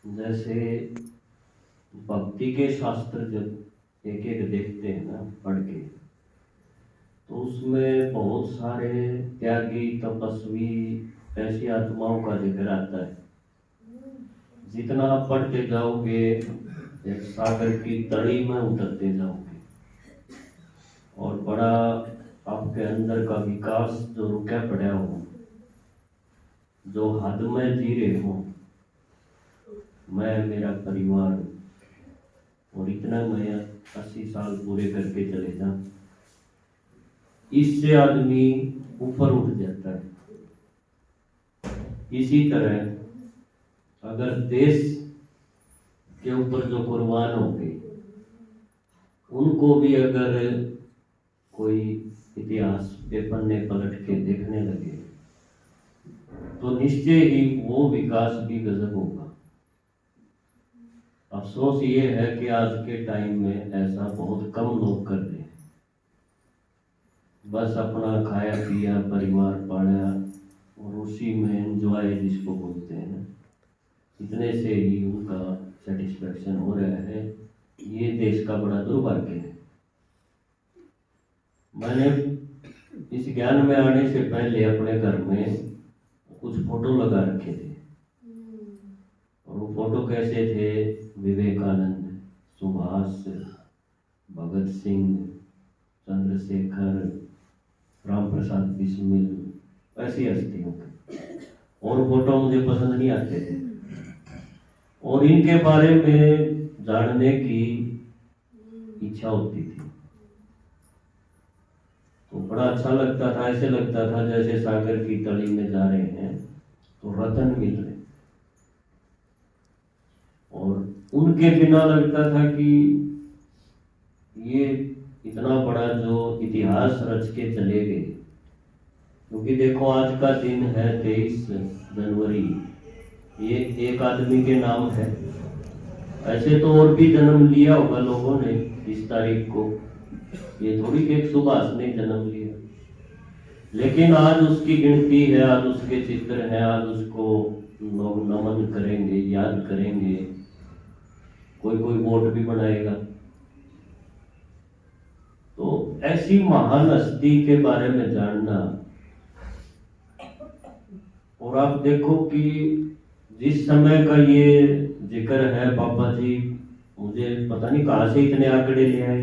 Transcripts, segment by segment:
जैसे भक्ति के शास्त्र जब एक एक देखते हैं ना पढ़ के, तो उसमें बहुत सारे त्यागी तपस्वी ऐसी आत्माओं का जिक्र आता है। जितना आप पढ़ते जाओगे एक सागर की तड़ी में उतरते जाओगे और बड़ा आपके अंदर का विकास जो रुका पड़ा हो, जो हद में जी रहे हो, मैं मेरा परिवार और इतना मैं 80 साल पूरे करके चले जा, इससे आदमी ऊपर उठ जाता है। इसी तरह अगर देश के ऊपर जो कुर्बान हो गए, उनको भी अगर कोई इतिहास के पन्ने पलट के देखने लगे तो निश्चय ही वो विकास भी गजब होगा। अफसोस ये है कि आज के टाइम में ऐसा बहुत कम लोग कर रहे हैं। बस अपना खाया पिया परिवार पाला और उसी में एंजॉय जिसको बोलते हैं ना, इतने से ही उनका सेटिस्फेक्शन हो रहा है। ये देश का बड़ा दुर्भाग्य है। मैंने इस ज्ञान में आने से पहले अपने घर में कुछ फोटो लगा रखे थे, और वो फोटो कैसे थे? विवेकानंद, सुभाष, भगत सिंह, चंद्रशेखर, राम प्रसाद बिस्मिल, ऐसी हस्तियों के। और फोटो मुझे पसंद नहीं आते थे और इनके बारे में जानने की इच्छा होती थी, तो बड़ा अच्छा लगता था। ऐसे लगता था जैसे सागर की तली में जा रहे हैं तो रतन मिल रहे, और उनके बिना लगता था कि ये इतना बड़ा जो इतिहास रच के चले गए। क्योंकि देखो आज का दिन है 23 जनवरी, ये एक आदमी के नाम है। ऐसे तो और भी जन्म लिया होगा लोगों ने इस तारीख को, ये थोड़ी कि एक सुभाष ने जन्म लिया, लेकिन आज उसकी गिनती है, आज उसके चित्र हैं, आज उसको लोग नमन करेंगे, याद करेंगे, कोई कोई वोट भी बनाएगा। तो ऐसी महान हस्ती के बारे में जानना, और आप देखो कि जिस समय का ये जिक्र है, पापा जी मुझे पता नहीं कहाँ से इतने आंकड़े ले आए।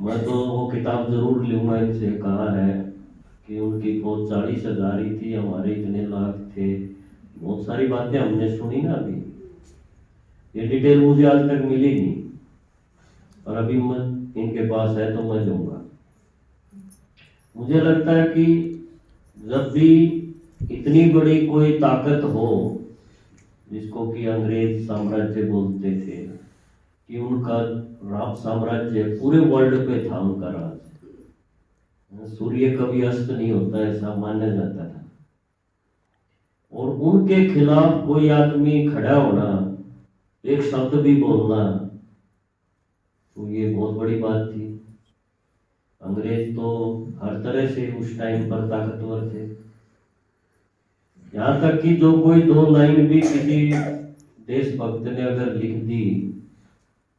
मैं तो वो किताब जरूर लूंगा इनसे, कहा है कि उनकी फौज 40,000 ही थी, हमारे इतने लाख थे। बहुत सारी बातें हमने सुनी ना, अभी ये डिटेल मुझे आज तक मिली नहीं, और अभी मैं इनके पास है तो मैं लूंगा। मुझे लगता है कि जब भी इतनी बड़ी कोई ताकत हो, जिसको कि अंग्रेज साम्राज्य बोलते थे, कि उनका साम्राज्य पूरे वर्ल्ड पे था, उनका राज, सूर्य कभी अस्त नहीं होता ऐसा माना जाता था, और उनके खिलाफ कोई आदमी खड़ा होना, एक शब्द भी बोलना, तो ये बहुत बड़ी बात थी। अंग्रेज तो हर तरह से उस टाइम पर ताकतवर थे, यहाँ तक कि जो कोई 2 लाइन भी किसी देशभक्त ने अगर लिख दी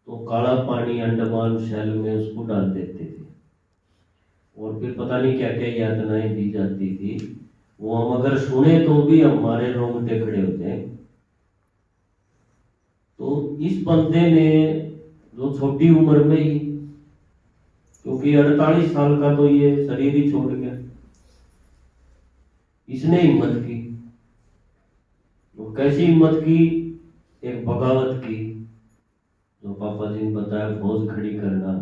तो काला पानी अंडमान शैल में उसको डाल देते थे, और फिर पता नहीं क्या क्या यातनाएं दी जाती थी। वो हम अगर सुने तो भी हमारे रोंगटे खड़े होते हैं। तो इस बंदे ने जो छोटी उम्र में ही, क्योंकि 48 साल का तो ये शरीर ही छोड़ गया, इसने हिम्मत की। तो कैसी हिम्मत की? एक बगावत की, जो पापा जी ने बताया, फौज खड़ी करना,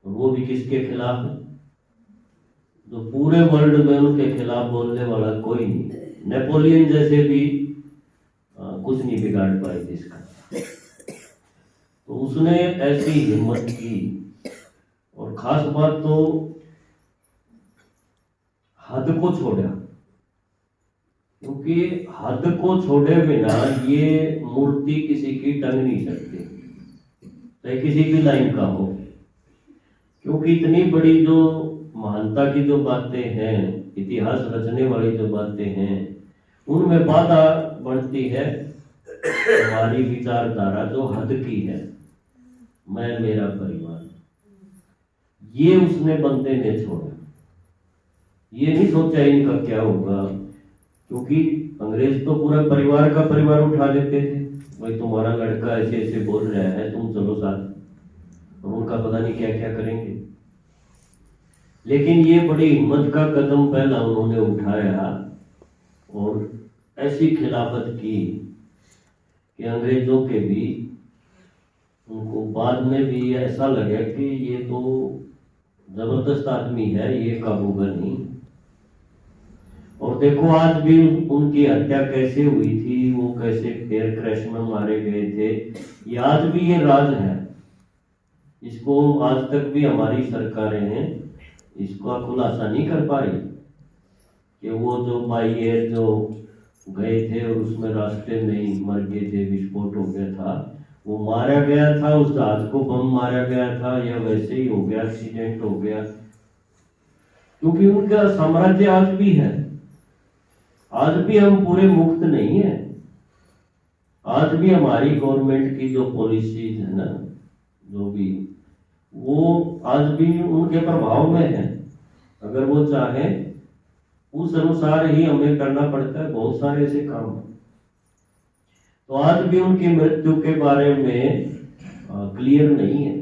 और वो भी किसके खिलाफ? जो पूरे वर्ल्ड में उनके खिलाफ बोलने वाला कोई नहीं। नेपोलियन जैसे भी कुछ नहीं बिगाड़ पाए जिसका। तो उसने ऐसी हिम्मत की, और खास बात तो हद को छोड़ा, क्योंकि हद को छोड़े बिना ये मूर्ति किसी की टंग नहीं सकती, चाहे किसी भी लाइन का हो। क्योंकि इतनी बड़ी जो महानता की जो बातें हैं, इतिहास रचने वाली जो बातें हैं, उनमें बाधा बढ़ती है हमारी विचारधारा जो हद की है, मैं मेरा परिवार, ये उसने बंदे ने छोड़ा। ये नहीं सोचा इनका क्या होगा, क्योंकि अंग्रेज तो पूरा परिवार का परिवार उठा लेते थे। भाई तुम्हारा लड़का ऐसे ऐसे बोल रहा है, तुम चलो साथ, और उनका पता नहीं क्या क्या करेंगे। लेकिन ये बड़ी हिम्मत का कदम पहला उन्होंने उठाया और ऐसी खिलाफत की कि अंग्रेजों के भी, उनको बाद में भी ऐसा लगा कि ये तो जबरदस्त आदमी है, ये काबूगा नहीं। और देखो आज भी उनकी हत्या कैसे हुई थी, वो कैसे एयर क्रैश में मारे गए थे, ये आज भी ये राज है। इसको आज तक भी हमारी सरकारें हैं इसका खुलासा नहीं कर पाई कि वो जो बाई एयर जो गए थे और उसमें रास्ते में ही मर गए थे, विस्फोट हो गया था, वो मारा गया था, उस जहाज को बम मारा गया था, या वैसे ही हो गया, एक्सीडेंट हो गया। क्योंकि उनका साम्राज्य आज भी है, आज भी हम पूरे मुक्त नहीं है। आज भी हमारी गवर्नमेंट की जो पॉलिसीज है ना, जो भी, वो आज भी उनके प्रभाव में है। अगर वो चाहे उस अनुसार ही हमें करना पड़ता है, बहुत सारे ऐसे काम हैं। तो आज भी उनकी मृत्यु के बारे में क्लियर नहीं है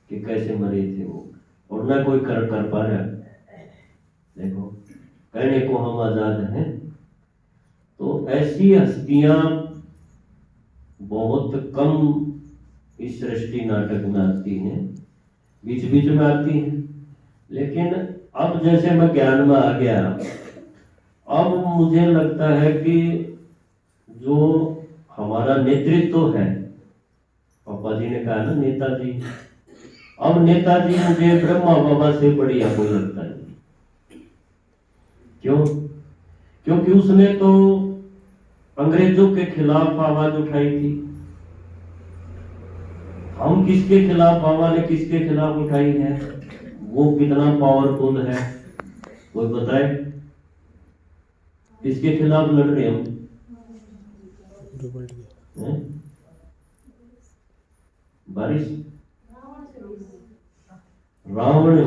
कि कैसे मरे थे वो, और ना कोई कर पा रहा। देखो, कहने को हम आजाद हैं। तो ऐसी हस्तियां बहुत कम इस सृष्टि नाटक में आती हैं, बीच बीच में आती हैं। लेकिन अब जैसे मैं ज्ञान में आ गया, अब मुझे लगता है कि जो हमारा नेतृत्व है, पापा जी ने कहा ना नेताजी, अब नेताजी मुझे ब्रह्मा बाबा से बढ़िया कोई लगता नहीं। क्यों? क्योंकि उसने तो अंग्रेजों के खिलाफ आवाज उठाई थी। हम किसके खिलाफ, बाबा ने किसके खिलाफ उठाई है? वो कितना पावरफुल है, कोई बताए? किसके खिलाफ लड़ रहे हम? बारिश, रावण।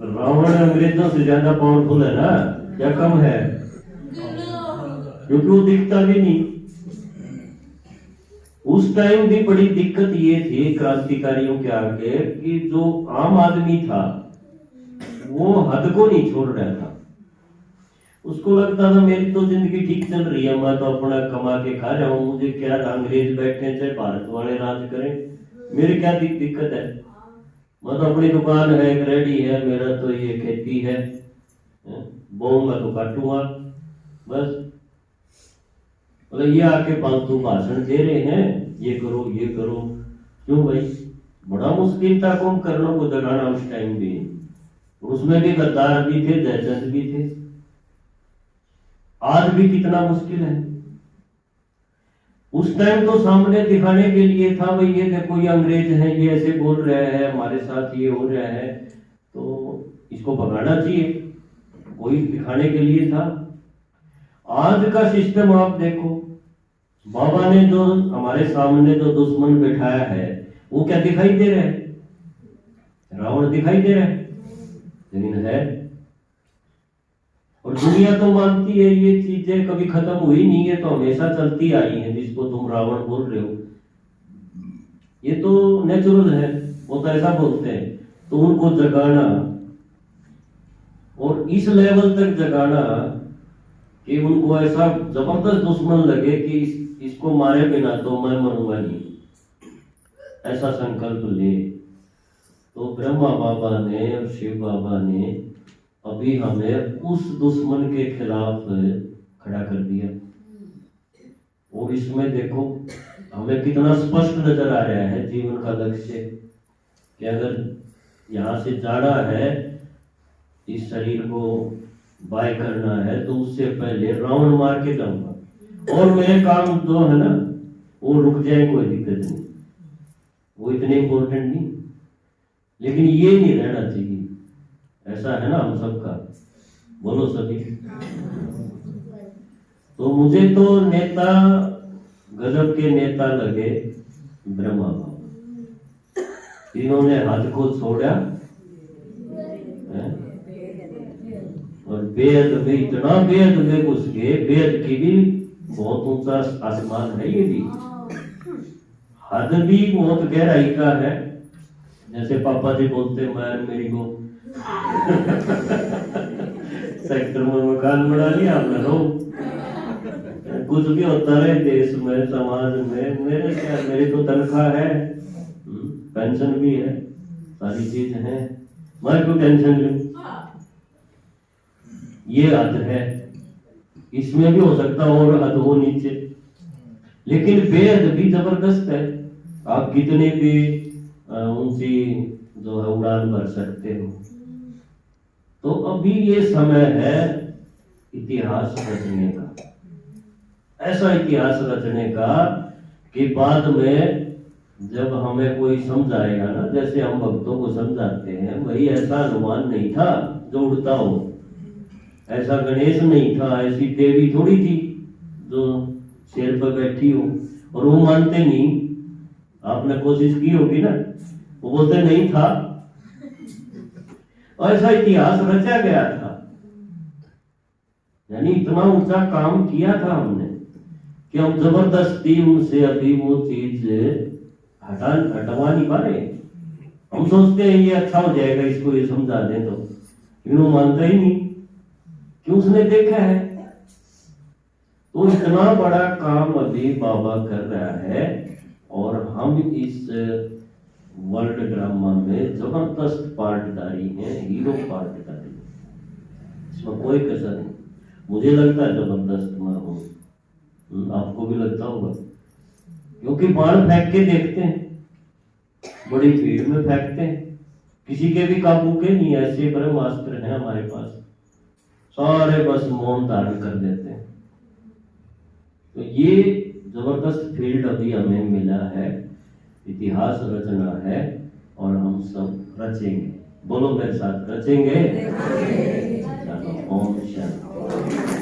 रावण अंग्रेजों से ज्यादा पावरफुल है ना, क्या कम है? क्योंकि वो दिखता भी नहीं। उस टाइम भी बड़ी दिक्कत ये थी क्रांतिकारियों के आगे कि जो आम आदमी था वो हद को नहीं छोड़ रहा था। उसको लगता था मेरी तो जिंदगी ठीक चल रही है, मैं तो अपना कमा के खा रहा हूँ, मुझे क्या, अंग्रेज बैठे चाहे भारत वाले राज करें, मेरी क्या दिक्कत है? मैं तो अपनी दुकान है, एक रेडी है, मेरा तो ये खेती है, बोऊंगा तो काटूंगा बस। मतलब ये आके फालतू भाषण दे रहे हैं, ये करो ये करो। क्यों भाई? बड़ा मुश्किल था कुंभकर्ण को जगाना उस टाइम भी। उसमें भी गद्दार भी थे, जयचंद भी थे। आज भी कितना मुश्किल है। उस टाइम तो सामने दिखाने के लिए था, भाई ये देखो ये अंग्रेज हैं, ये ऐसे बोल रहे हैं, हमारे साथ ये हो रहा है, तो इसको भगाना चाहिए, कोई दिखाने के लिए था। आज का सिस्टम आप देखो, बाबा ने जो हमारे सामने जो दुश्मन बैठाया है, वो क्या दिखाई दे रहा है? रावण दिखाई दे रहा है, लेकिन है। और दुनिया तो मानती है ये चीजें कभी खत्म हुई नहीं है, तो हमेशा चलती आई है। जिसको तुम रावण बोल रहे हो, ये तो नेचुरल है, वो तो ऐसा बोलते हैं। तो उनको जगाना और इस लेवल तक जगाना कि उनको ऐसा जबरदस्त दुश्मन लगे कि इसको मारे बिना तो मैं मरूंगा नहीं, ऐसा संकल्प ले। तो ब्रह्मा बाबा ने और शिव बाबा ने अभी हमें उस दुश्मन के खिलाफ खड़ा कर दिया। और इसमें देखो हमें कितना स्पष्ट नजर आ रहा है जीवन का लक्ष्य, कि अगर यहाँ से जाना है, इस शरीर को बाय करना है, तो उससे पहले रावण मार के जाऊंगा, और मेरे काम जो है ना वो रुक जाए, कोई दिक्कत नहीं, वो इतने इंपॉर्टेंट नहीं। लेकिन ये नहीं रहना चाहिए, ऐसा है ना हम सबका, बोलो सभी। तो मुझे तो नेता गजब के नेता लगे ब्रह्मा बाबा। इन्होंने हद को छोड़ा और बेद में, इतना बेद में घुस गए, बेद की भी बहुत ऊंचा आसमान है ये भी, हद भी बहुत गहराई का है। जैसे पापा जी बोलते मैं मेरी को सेक्टर में मकान बना लिया आपने, लो कुछ भी होता रहे देश में समाज में, मेरे क्या, मेरी तो तनख्वाह है, पेंशन भी है, सारी चीज है, मैं क्यों टेंशन लूं। ये हद है, इसमें भी हो सकता और हद हो नीचे, लेकिन बेहद भी जबरदस्त है। आप कितने भी ऊंची जो है उड़ान भर सकते हो। तो अभी ये समय है इतिहास रचने का, ऐसा इतिहास रचने का कि बाद में जब हमें कोई समझाएगा ना, जैसे हम भक्तों को समझाते हैं, भाई ऐसा हनुमान नहीं था जो उड़ता हो, ऐसा गणेश नहीं था, ऐसी देवी थोड़ी थी जो शेर पर बैठी हो, और वो मानते नहीं। आपने कोशिश की होगी ना, वो बोलते नहीं था। ऐसा इतिहास रचा गया था, यानी इतना ऊंचा काम किया था हमने कि हम जबरदस्ती उनसे अभी वो चीज हटवा नहीं पा रहे। हम सोचते हैं ये अच्छा हो जाएगा, इसको ये समझा दें, तो लेकिन वो मानता ही नहीं, क्यों, उसने देखा है। तो इतना बड़ा काम अभी बाबा कर रहा है, और हम इस वर्ल्ड ड्रामा में जबरदस्त पार्टदारी हैं, हीरो पार्टदारी, इसमें कोई कसर नहीं। मुझे लगता है जबरदस्त मैं हूँ, आपको भी लगता होगा, क्योंकि बाण फेंक के देखते हैं, बड़ी भीड़ में फेंकते हैं, किसी के भी काबू के नहीं, ऐसे ब्रह्मास्त्र हैं हमारे पास, सारे बस मौन धारण कर देते हैं। तो ये जबरदस्त फील्ड अभी हमें मिला है, इतिहास रचना है, और हम सब रचेंगे। बोलो मेरे साथ, रचेंगे। चलो, ओम शांति।